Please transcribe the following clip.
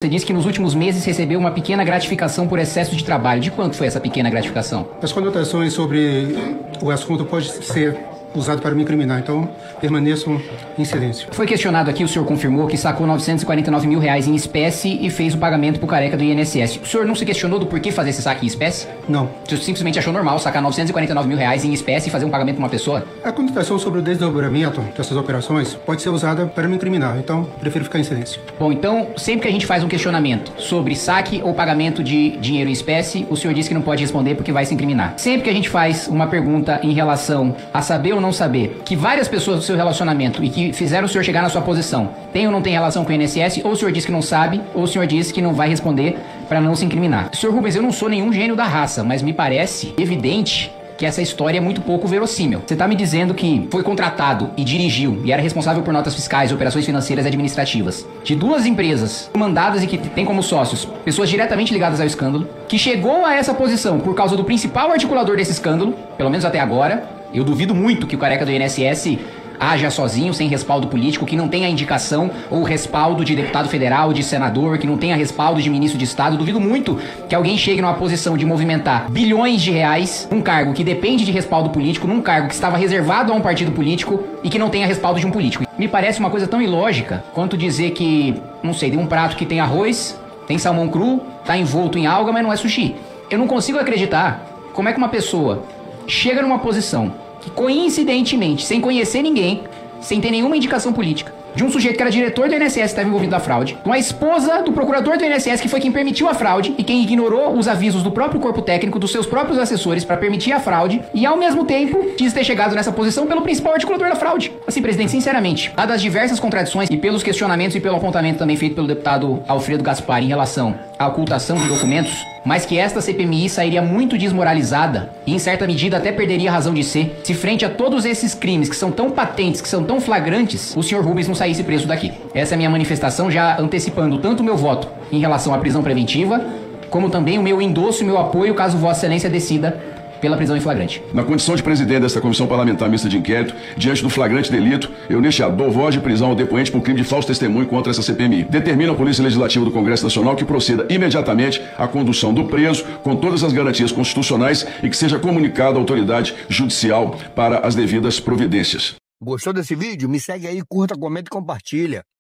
Você disse que nos últimos meses recebeu uma pequena gratificação por excesso de trabalho. De quanto foi essa pequena gratificação? As conotações sobre o assunto podem ser usado para me incriminar, então permaneço em silêncio. Foi questionado aqui, o senhor confirmou que sacou R$949 mil em espécie e fez o pagamento pro careca do INSS. O senhor não se questionou do porquê fazer esse saque em espécie? Não. O senhor simplesmente achou normal sacar R$949 mil em espécie e fazer um pagamento pra uma pessoa? A conotação sobre o desdobramento dessas operações pode ser usada para me incriminar, então prefiro ficar em silêncio. Bom, então, sempre que a gente faz um questionamento sobre saque ou pagamento de dinheiro em espécie, o senhor disse que não pode responder porque vai se incriminar. Sempre que a gente faz uma pergunta em relação a saber ou não saber que várias pessoas do seu relacionamento e que fizeram o senhor chegar na sua posição tem ou não tem relação com o INSS, ou o senhor diz que não sabe, ou o senhor diz que não vai responder para não se incriminar. Senhor Rubens, eu não sou nenhum gênio da raça, mas me parece evidente que essa história é muito pouco verossímil. Você tá me dizendo que foi contratado e dirigiu e era responsável por notas fiscais, operações financeiras e administrativas de duas empresas mandadas e que tem como sócios pessoas diretamente ligadas ao escândalo, que chegou a essa posição por causa do principal articulador desse escândalo, pelo menos até agora. Eu duvido muito que o careca do INSS haja sozinho, sem respaldo político, que não tenha indicação ou respaldo de deputado federal, de senador, que não tenha respaldo de ministro de Estado. Eu duvido muito que alguém chegue numa posição de movimentar bilhões de reais, um cargo que depende de respaldo político, num cargo que estava reservado a um partido político e que não tenha respaldo de um político. Me parece uma coisa tão ilógica quanto dizer que, não sei, tem um prato que tem arroz, tem salmão cru, tá envolto em alga, mas não é sushi. Eu não consigo acreditar como é que uma pessoa chega numa posição que, coincidentemente, sem conhecer ninguém, sem ter nenhuma indicação política, de um sujeito que era diretor do INSS que estava envolvido na fraude, com a esposa do procurador do INSS, que foi quem permitiu a fraude e quem ignorou os avisos do próprio corpo técnico, dos seus próprios assessores para permitir a fraude, e ao mesmo tempo diz ter chegado nessa posição pelo principal articulador da fraude. Assim, presidente, sinceramente, dadas as diversas contradições e pelos questionamentos e pelo apontamento também feito pelo deputado Alfredo Gaspar em relação à ocultação de documentos, mas que esta CPMI sairia muito desmoralizada e, em certa medida, até perderia a razão de ser, se frente a todos esses crimes que são tão patentes, que são tão flagrantes, o senhor Rubens não saísse preso daqui. Essa é a minha manifestação, já antecipando tanto o meu voto em relação à prisão preventiva, como também o meu endosso e o meu apoio caso Vossa Excelência decida pela prisão em flagrante. Na condição de presidente desta Comissão Parlamentar Mista de Inquérito, diante do flagrante delito, eu neste ato dou voz de prisão ao depoente por crime de falso testemunho contra essa CPMI. Determino à Polícia Legislativa do Congresso Nacional que proceda imediatamente à condução do preso com todas as garantias constitucionais e que seja comunicado à autoridade judicial para as devidas providências. Gostou desse vídeo? Me segue aí, curta, comenta e compartilha.